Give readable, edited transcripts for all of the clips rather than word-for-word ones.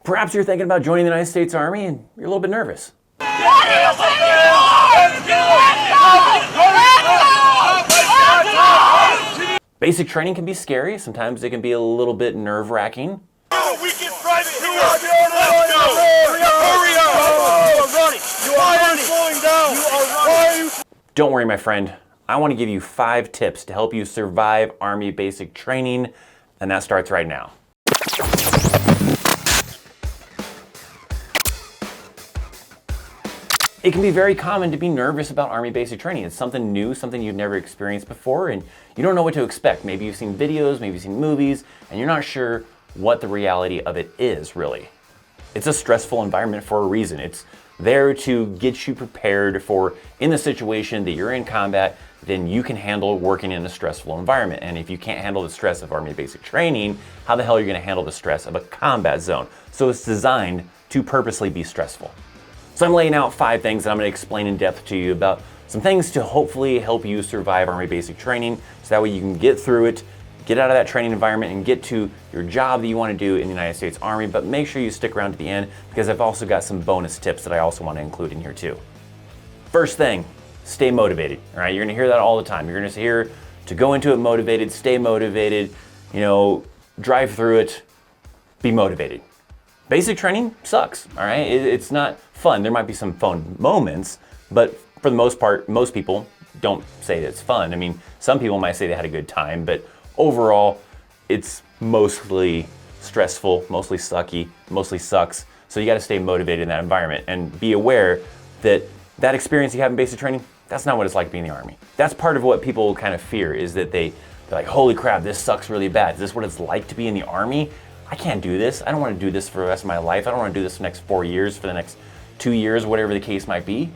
Perhaps you're thinking about joining the United States Army and you're a little bit nervous. Basic training can be scary. Sometimes it can be a little bit nerve-wracking. Don't worry, my friend. I want to give you 5 tips to help you survive Army basic training, and that starts right now. It can be very common to be nervous about Army basic training. It's something new, something you've never experienced before, and you don't know what to expect. Maybe you've seen videos, maybe you've seen movies, and you're not sure what the reality of it is, really. It's a stressful environment for a reason. It's there to get you prepared for, in the situation that you're in combat, then you can handle working in a stressful environment. And if you can't handle the stress of Army basic training, how the hell are you gonna handle the stress of a combat zone? So it's designed to purposely be stressful. So I'm laying out 5 things that I'm gonna explain in depth to you about some things to hopefully help you survive Army basic training, so that way you can get through it, get out of that training environment and get to your job that you wanna do in the United States Army, but make sure you stick around to the end because I've also got some bonus tips that I also wanna include in here too. First thing, stay motivated, all right? You're gonna hear that all the time. You're gonna hear to go into it motivated, stay motivated, drive through it, be motivated. Basic training sucks, all right? It's not fun. There might be some fun moments, but for the most part, most people don't say that it's fun. I mean, some people might say they had a good time, but overall, it's mostly stressful, mostly sucky, mostly sucks. So you gotta stay motivated in that environment and be aware that that experience you have in basic training, that's not what it's like to be in the Army. That's part of what people kind of fear, is that they're like, holy crap, this sucks really bad. Is this what it's like to be in the Army? I can't do this. I don't want to do this for the rest of my life. I don't want to do this for the next 4 years, for the next 2 years, whatever the case might be.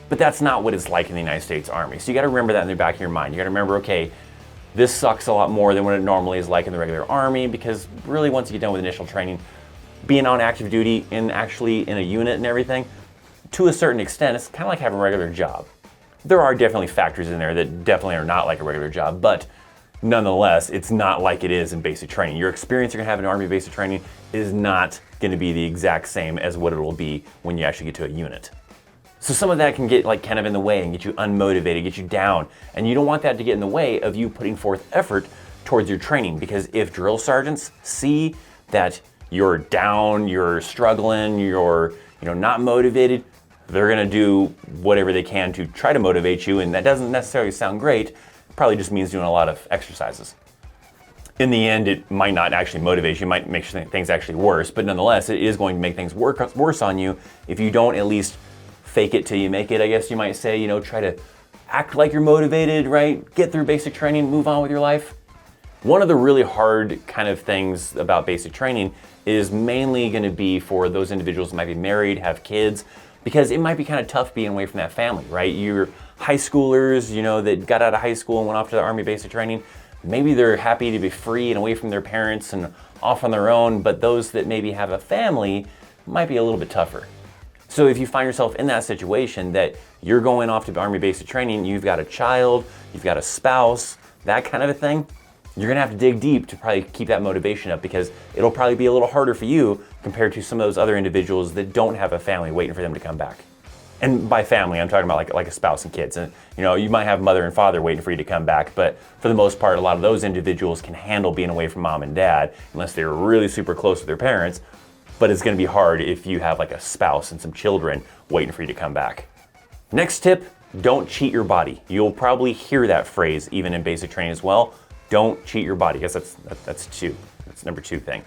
But that's not what it's like in the United States Army. So you got to remember that in the back of your mind. You got to remember, okay, this sucks a lot more than what it normally is like in the regular Army, because really once you get done with initial training, being on active duty and actually in a unit and everything, to a certain extent, it's kind of like having a regular job. There are definitely factors in there that definitely are not like a regular job, but nonetheless, it's not like it is in basic training. Your experience you're gonna have in Army basic training is not gonna be the exact same as what it will be when you actually get to a unit. So some of that can get kind of in the way and get you unmotivated, get you down. And you don't want that to get in the way of you putting forth effort towards your training, because if drill sergeants see that you're down, you're struggling, you're not motivated, they're gonna do whatever they can to try to motivate you, and that doesn't necessarily sound great. It probably just means doing a lot of exercises. In the end, it might not actually motivate you, it might make things actually worse, but nonetheless, it is going to make things worse on you if you don't at least fake it till you make it, I guess you might say. Try to act like you're motivated, right? Get through basic training, move on with your life. One of the really hard kind of things about basic training is mainly gonna be for those individuals who might be married, have kids, because it might be kind of tough being away from that family, right? You're high schoolers, that got out of high school and went off to the Army basic training. Maybe they're happy to be free and away from their parents and off on their own, but those that maybe have a family might be a little bit tougher. So if you find yourself in that situation that you're going off to Army basic training, you've got a child, you've got a spouse, that kind of a thing, you're gonna have to dig deep to probably keep that motivation up, because it'll probably be a little harder for you compared to some of those other individuals that don't have a family waiting for them to come back. And by family, I'm talking about like a spouse and kids. And you might have mother and father waiting for you to come back, but for the most part, a lot of those individuals can handle being away from mom and dad, unless they're really super close to their parents. But it's gonna be hard if you have like a spouse and some children waiting for you to come back. Next tip, don't cheat your body. You'll probably hear that phrase even in basic training as well. Don't cheat your body. I guess that's number 2 thing.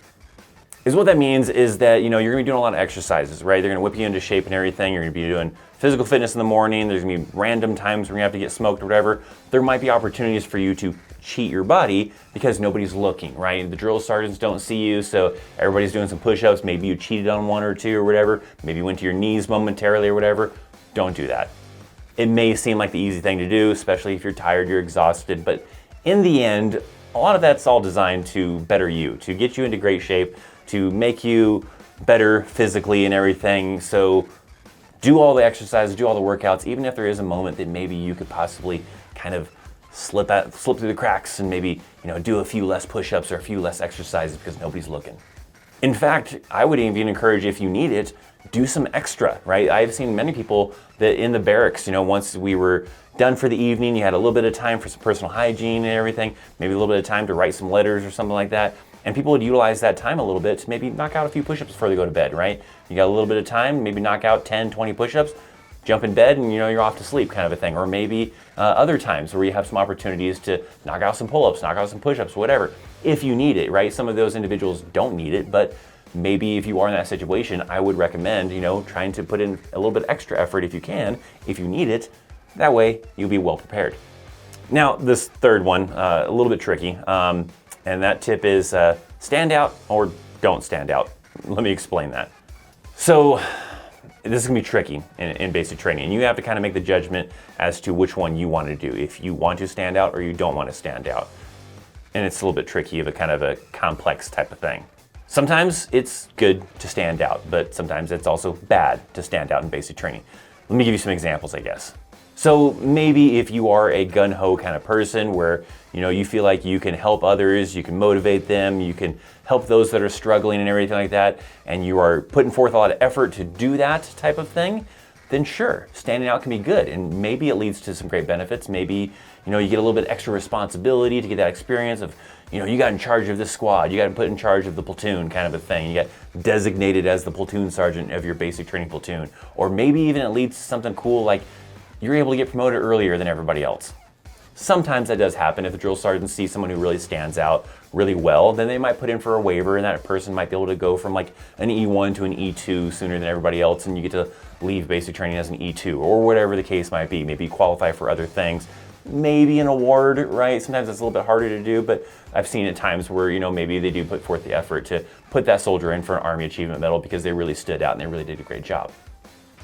Is what that means is that you're gonna be doing a lot of exercises, right? They're gonna whip you into shape and everything. You're gonna be doing physical fitness in the morning. There's gonna be random times where you have to get smoked or whatever. There might be opportunities for you to cheat your body because nobody's looking, right? The drill sergeants don't see you, so everybody's doing some push-ups. Maybe you cheated on 1 or 2 or whatever. Maybe you went to your knees momentarily or whatever. Don't do that. It may seem like the easy thing to do, especially if you're tired, you're exhausted, but in the end, a lot of that's all designed to better you, to get you into great shape, to make you better physically and everything. So do all the exercises, do all the workouts, even if there is a moment that maybe you could possibly kind of slip through the cracks and maybe do a few less push-ups or a few less exercises because nobody's looking. In fact, I would even encourage, if you need it, do some extra, right? I've seen many people that in the barracks, once we were done for the evening, you had a little bit of time for some personal hygiene and everything, maybe a little bit of time to write some letters or something like that. And people would utilize that time a little bit to maybe knock out a few push-ups before they go to bed, right? You got a little bit of time, maybe knock out 10, 20 push-ups, jump in bed and you're off to sleep kind of a thing. Or maybe other times where you have some opportunities to knock out some pull-ups, knock out some push-ups, whatever, if you need it, right? Some of those individuals don't need it, but maybe if you are in that situation, I would recommend, trying to put in a little bit extra effort if you can, if you need it. That way you'll be well prepared. Now, this third one, a little bit tricky, and that tip is stand out or don't stand out. Let me explain that. So this is gonna be tricky in basic training, and you have to kind of make the judgment as to which one you want to do, if you want to stand out or you don't want to stand out. And it's a little bit tricky of a kind of a complex type of thing. Sometimes it's good to stand out, but sometimes it's also bad to stand out in basic training. Let me give you some examples, I guess. So maybe if you are a gung-ho kind of person where you feel like you can help others, you can motivate them, you can help those that are struggling and everything like that, and you are putting forth a lot of effort to do that type of thing, then sure, standing out can be good, and maybe it leads to some great benefits. Maybe you get a little bit extra responsibility to get that experience of you got in charge of this squad, you got put in charge of the platoon kind of a thing, you got designated as the platoon sergeant of your basic training platoon, or maybe even it leads to something cool like you're able to get promoted earlier than everybody else. Sometimes that does happen. If the drill sergeant sees someone who really stands out really well, then they might put in for a waiver and that person might be able to go from like an E1 to an E2 sooner than everybody else, and you get to leave basic training as an E2 or whatever the case might be. Maybe qualify for other things. Maybe an award, right? Sometimes it's a little bit harder to do, but I've seen at times where, maybe they do put forth the effort to put that soldier in for an Army Achievement Medal because they really stood out and they really did a great job.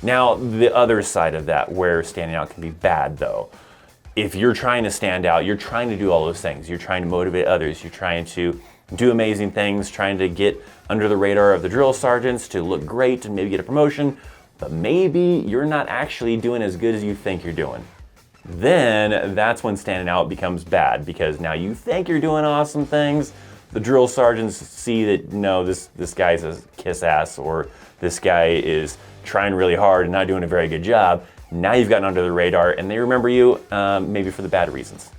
Now, the other side of that, where standing out can be bad though. If you're trying to stand out, you're trying to do all those things. You're trying to motivate others. You're trying to do amazing things, trying to get under the radar of the drill sergeants, to look great and maybe get a promotion, but maybe you're not actually doing as good as you think you're doing. Then that's when standing out becomes bad, because now you think you're doing awesome things. The drill sergeants see that, no, this guy's a kiss ass, or this guy is trying really hard and not doing a very good job. Now you've gotten under the radar and they remember you maybe for the bad reasons.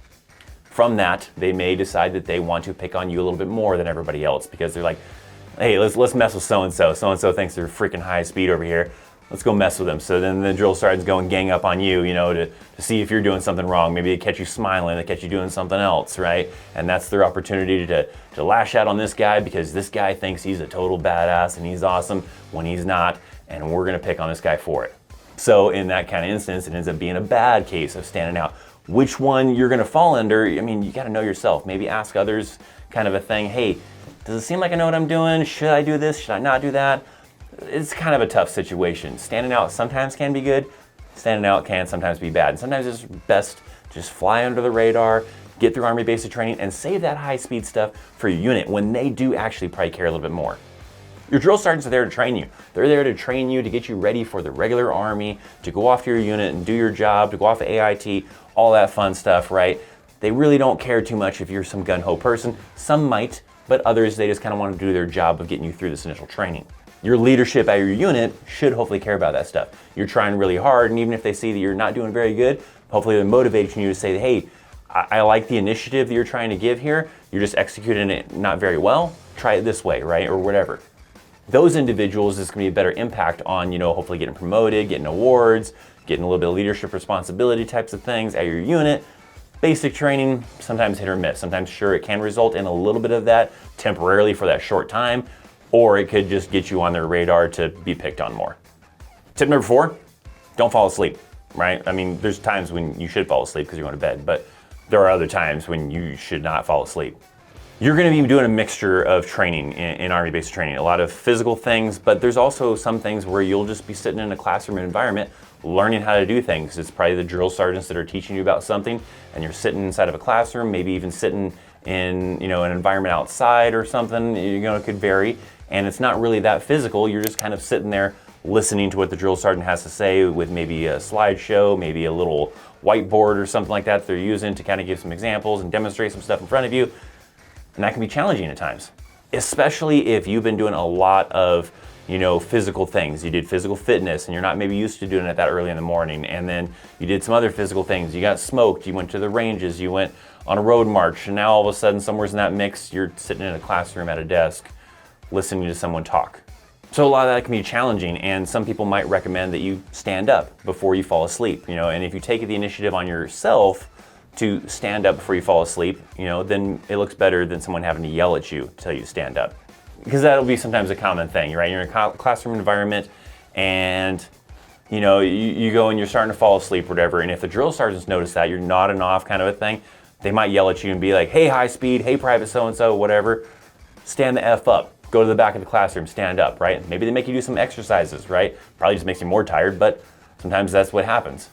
From that, they may decide that they want to pick on you a little bit more than everybody else, because they're like, hey, let's mess with so-and-so. So-and-so thinks they're freaking high speed over here. Let's go mess with them. So then the drill sergeants go and gang up on you, to see if you're doing something wrong. Maybe they catch you smiling, they catch you doing something else, right? And that's their opportunity to lash out on this guy, because this guy thinks he's a total badass and he's awesome when he's not, and we're gonna pick on this guy for it. So in that kind of instance, it ends up being a bad case of standing out. Which one you're gonna fall under, you gotta know yourself. Maybe ask others kind of a thing, hey, does it seem like I know what I'm doing? Should I do this? Should I not do that? It's kind of a tough situation. Standing out sometimes can be good. Standing out can sometimes be bad. And sometimes it's best to just fly under the radar, get through Army basic training, and save that high speed stuff for your unit when they do actually probably care a little bit more. Your drill sergeants are there to train you. They're there to train you to get you ready for the regular Army, to go off to your unit and do your job, to go off to AIT, all that fun stuff, right? They really don't care too much if you're some gun-ho person. Some might, but others, they just kind of want to do their job of getting you through this initial training. Your leadership at your unit should hopefully care about that stuff. You're trying really hard, and even if they see that you're not doing very good, hopefully they're motivating you to say, hey, I like the initiative that you're trying to give here. You're just executing it not very well. Try it this way, right? Or whatever. Those individuals, is going to be a better impact on, hopefully getting promoted, getting awards, getting a little bit of leadership responsibility types of things at your unit. Basic training, sometimes hit or miss. Sometimes, sure, it can result in a little bit of that temporarily for that short time, or it could just get you on their radar to be picked on more. Tip number 4, don't fall asleep, right? There's times when you should fall asleep because you're going to bed, but there are other times when you should not fall asleep. You're going to be doing a mixture of training in Army basic training, a lot of physical things, but there's also some things where you'll just be sitting in a classroom environment learning how to do things. It's probably the drill sergeants that are teaching you about something, and you're sitting inside of a classroom, maybe even sitting in an environment outside or something. It could vary, and it's not really that physical. You're just kind of sitting there listening to what the drill sergeant has to say, with maybe a slideshow, maybe a little whiteboard or something like that they're using to kind of give some examples and demonstrate some stuff in front of you. And that can be challenging at times. especially if you've been doing a lot of, physical things. You did physical fitness and you're not maybe used to doing it that early in the morning. And then you did some other physical things. You got smoked, you went to the ranges, you went on a road march, and now all of a sudden somewhere's in that mix, you're sitting in a classroom at a desk listening to someone talk. So a lot of that can be challenging, and some people might recommend that you stand up before you fall asleep, and if you take the initiative on yourself to stand up before you fall asleep, then it looks better than someone having to yell at you to tell you to stand up. Because that'll be sometimes a common thing, right? You're in a classroom environment and you go and you're starting to fall asleep or whatever, and if the drill sergeants notice that, you're nodding off kind of a thing, they might yell at you and be like, hey, high speed, hey, private so-and-so, whatever, stand the F up. Go to the back of the classroom, stand up, right? Maybe they make you do some exercises, right? Probably just makes you more tired, but sometimes that's what happens.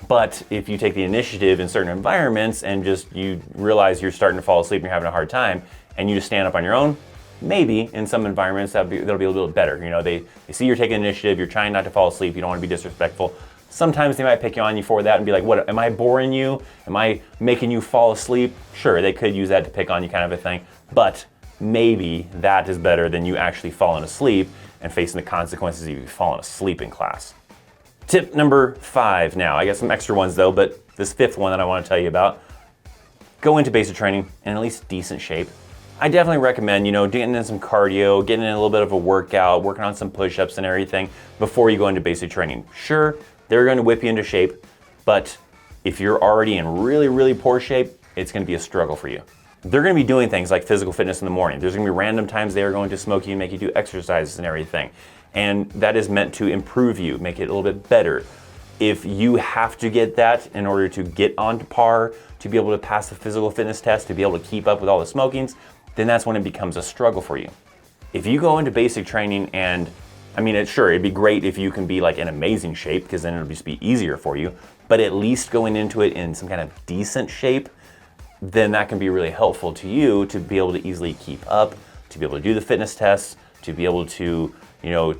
But if you take the initiative in certain environments and just you realize you're starting to fall asleep and you're having a hard time, and you just stand up on your own, maybe in some environments that'll be a little bit better. They see you're taking initiative, you're trying not to fall asleep, you don't want to be disrespectful. Sometimes they might pick on you for that and be like, what, am I boring you? Am I making you fall asleep? Sure, they could use that to pick on you kind of a thing, but maybe that is better than you actually falling asleep and facing the consequences of you falling asleep in class. Tip number 5 now. I got some extra ones though, but this 5th one that I want to tell you about, go into basic training in at least decent shape. I definitely recommend, getting in some cardio, getting in a little bit of a workout, working on some push-ups and everything before you go into basic training. Sure, they're going to whip you into shape, but if you're already in really, really poor shape, it's going to be a struggle for you. They're going to be doing things like physical fitness in the morning. There's going to be random times they are going to smoke you and make you do exercises and everything. And that is meant to improve you, make it a little bit better. If you have to get that in order to get on par, to be able to pass the physical fitness test, to be able to keep up with all the smokings, then that's when it becomes a struggle for you. If you go into basic training and, it'd be great if you can be like in amazing shape, because then it'll just be easier for you, but at least going into it in some kind of decent shape, then that can be really helpful to you to be able to easily keep up, to be able to do the fitness tests, to be able to,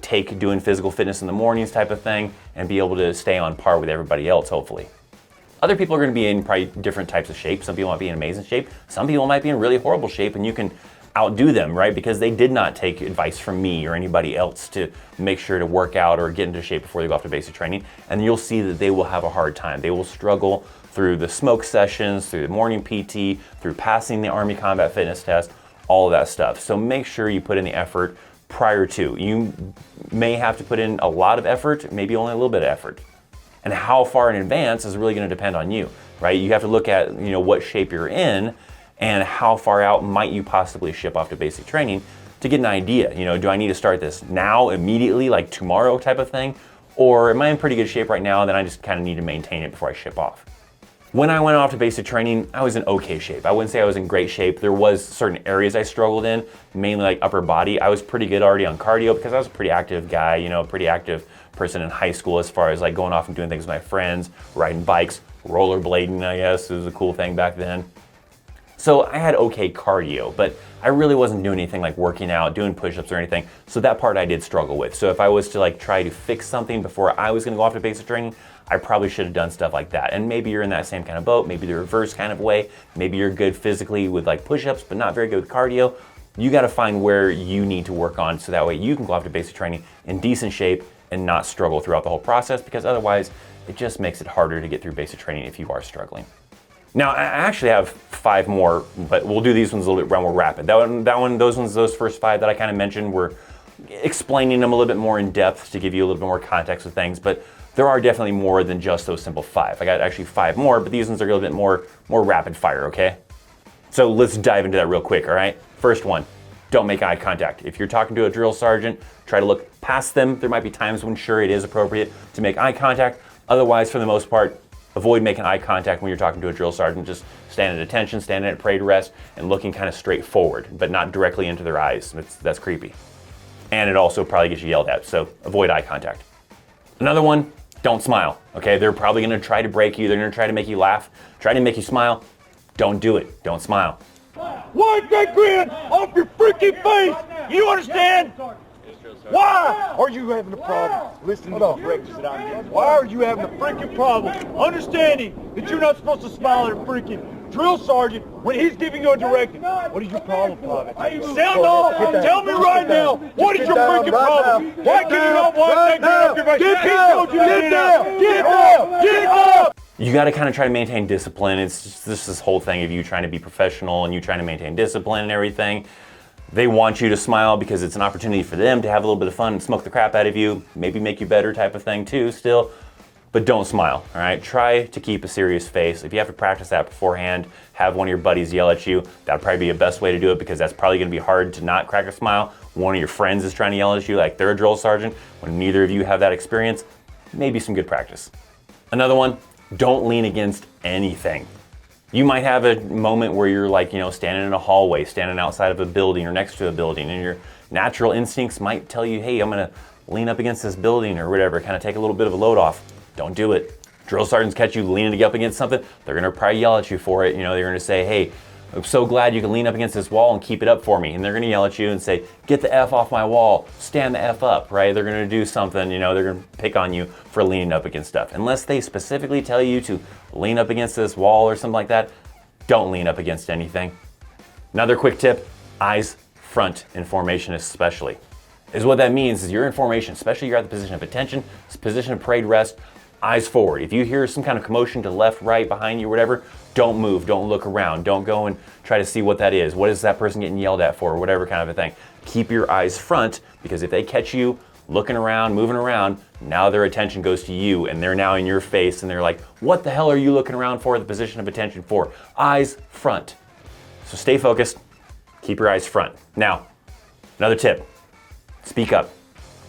take doing physical fitness in the mornings type of thing, and be able to stay on par with everybody else, hopefully. Other people are going to be in probably different types of shape. Some people might be in amazing shape. Some people might be in really horrible shape, and you can outdo them, right? Because they did not take advice from me or anybody else to make sure to work out or get into shape before they go off to basic training. And you'll see that they will have a hard time. They will struggle through the smoke sessions, through the morning PT, through passing the Army Combat Fitness Test, all of that stuff. So make sure you put in the effort prior to. You may have to put in a lot of effort, maybe only a little bit of effort. And how far in advance is really going to depend on you, right? You have to look at, what shape you're in and how far out might you possibly ship off to basic training to get an idea. Do I need to start this now, immediately, like tomorrow type of thing? Or am I in pretty good shape right now, then I just kind of need to maintain it before I ship off? When I went off to basic training, I was in okay shape. I wouldn't say I was in great shape. There was certain areas I struggled in, mainly like upper body. I was pretty good already on cardio because I was a pretty active guy, pretty active person in high school as far as like going off and doing things with my friends, riding bikes, rollerblading, I guess. It was a cool thing back then. So I had okay cardio, but I really wasn't doing anything like working out, doing push-ups or anything. So that part I did struggle with. So if I was to like try to fix something before I was gonna go off to basic training, I probably should have done stuff like that. And maybe you're in that same kind of boat, maybe the reverse kind of way. Maybe you're good physically with like push-ups, but not very good with cardio. You gotta find where you need to work on so that way you can go off to basic training in decent shape and not struggle throughout the whole process, because otherwise it just makes it harder to get through basic training if you are struggling. Now, I actually have 5 more, but we'll do these ones a little bit more rapid. Those first 5 that I kind of mentioned were explaining them a little bit more in depth to give you a little bit more context with things, but there are definitely more than just those simple 5. I got actually 5 more, but these ones are a little bit more rapid fire, okay? So let's dive into that real quick, all right? First one, don't make eye contact. If you're talking to a drill sergeant, try to look past them. There might be times when sure it is appropriate to make eye contact. Otherwise, for the most part, avoid making eye contact when you're talking to a drill sergeant. Just stand at attention, stand at parade rest, and looking kind of straight forward, but not directly into their eyes. That's creepy. And it also probably gets you yelled at, so avoid eye contact. Another one, don't smile, okay? They're probably gonna try to break you. They're gonna try to make you laugh, try to make you smile. Don't do it, don't smile. Wipe that grin off your freaking face! You understand? Why are you having a problem listening to the breakfast that I'm getting? Why are you having a freaking problem understanding that you're not supposed to smile at a freaking drill sergeant, when he's giving you a directive, what is your problem, Private? Sound off! Tell me right now, what is your freaking problem? Why can you not watch that girl off your face? Get down! Get down! Get up! You got to kind of try to maintain discipline. It's just this whole thing of you trying to be professional and you trying to maintain discipline and everything. They want you to smile because it's an opportunity for them to have a little bit of fun and smoke the crap out of you, maybe make you better type of thing too still. But don't smile, all right? Try to keep a serious face. If you have to practice that beforehand, have one of your buddies yell at you. That'll probably be the best way to do it because that's probably gonna be hard to not crack a smile. One of your friends is trying to yell at you like they're a drill sergeant. When neither of you have that experience, maybe some good practice. Another one, don't lean against anything. You might have a moment where you're like, standing in a hallway, standing outside of a building or next to a building, and your natural instincts might tell you, hey, I'm gonna lean up against this building or whatever, kind of take a little bit of a load off. Don't do it. Drill sergeants catch you leaning up against something, they're gonna probably yell at you for it. They're gonna say, hey, I'm so glad you can lean up against this wall and keep it up for me. And they're gonna yell at you and say, get the F off my wall, stand the F up, right? They're gonna do something, they're gonna pick on you for leaning up against stuff. Unless they specifically tell you to lean up against this wall or something like that, don't lean up against anything. Another quick tip, eyes front in formation especially. Is what that means is you're in formation, especially you're at the position of attention, position of parade rest, eyes forward. If you hear some kind of commotion to left, right, behind you, whatever, don't move, don't look around, don't go and try to see what that is. What is that person getting yelled at for, whatever kind of a thing. Keep your eyes front because if they catch you looking around, moving around, now their attention goes to you and they're now in your face and they're like, what the hell are you looking around for, the position of attention for? Eyes front. So stay focused, keep your eyes front. Now, another tip, speak up.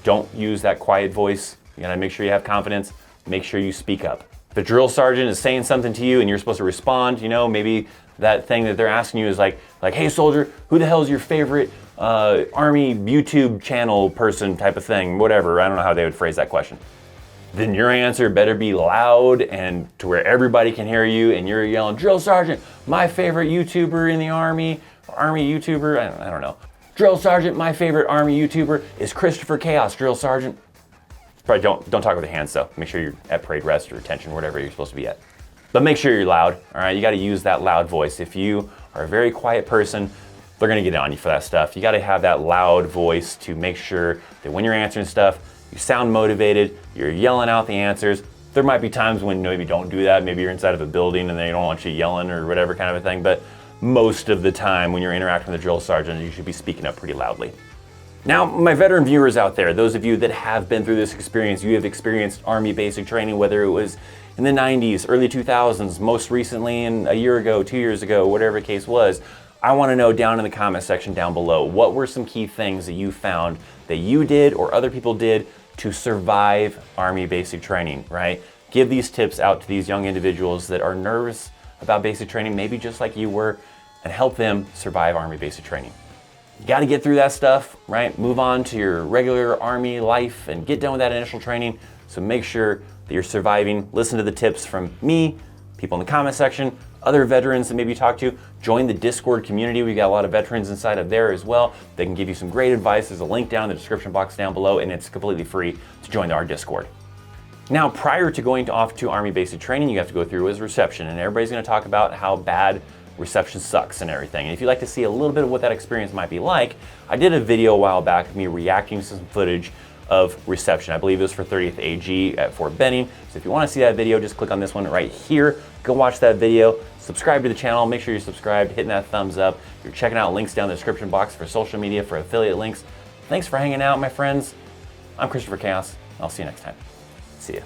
Don't use that quiet voice. You gotta make sure you have confidence. Make sure you speak up. If a drill sergeant is saying something to you and you're supposed to respond, maybe that thing that they're asking you is like, hey soldier, who the hell is your favorite Army YouTube channel person type of thing, whatever. I don't know how they would phrase that question. Then your answer better be loud and to where everybody can hear you and you're yelling, drill sergeant, my favorite YouTuber in the Army YouTuber, I don't know. Drill sergeant, my favorite Army YouTuber is Christopher Chaos, drill sergeant. Probably don't talk with your hands though. Make sure you're at parade rest or attention, whatever you're supposed to be at. But make sure you're loud, all right? You gotta use that loud voice. If you are a very quiet person, they're gonna get on you for that stuff. You gotta have that loud voice to make sure that when you're answering stuff, you sound motivated, you're yelling out the answers. There might be times when maybe don't do that. Maybe you're inside of a building and they don't want you yelling or whatever kind of a thing, but most of the time when you're interacting with a drill sergeant, you should be speaking up pretty loudly. Now, my veteran viewers out there, those of you that have been through this experience, you have experienced Army basic training, whether it was in the 90s, early 2000s, most recently in a year ago, 2 years ago, whatever the case was, I want to know down in the comment section down below, what were some key things that you found that you did or other people did to survive Army basic training, right? Give these tips out to these young individuals that are nervous about basic training, maybe just like you were, and help them survive Army basic training. You got to get through that stuff, right? Move on to your regular Army life and get done with that initial training. So make sure that you're surviving. Listen to the tips from me, people in the comment section, other veterans that maybe you talk to. Join the Discord community. We've got a lot of veterans inside of there as well. They can give you some great advice. There's a link down in the description box down below, and it's completely free to join our Discord. Now, prior to going off to Army basic training, you have to go through is reception, and everybody's going to talk about how bad reception sucks and everything. And if you'd like to see a little bit of what that experience might be like, I did a video a while back of me reacting to some footage of reception. I believe it was for 30th AG at Fort Benning. So if you want to see that video, just click on this one right here. Go watch that video. Subscribe to the channel. Make sure you're subscribed, hitting that thumbs up. You're checking out links down in the description box for social media, for affiliate links. Thanks for hanging out, my friends. I'm Christopher Chaos. I'll see you next time. See ya.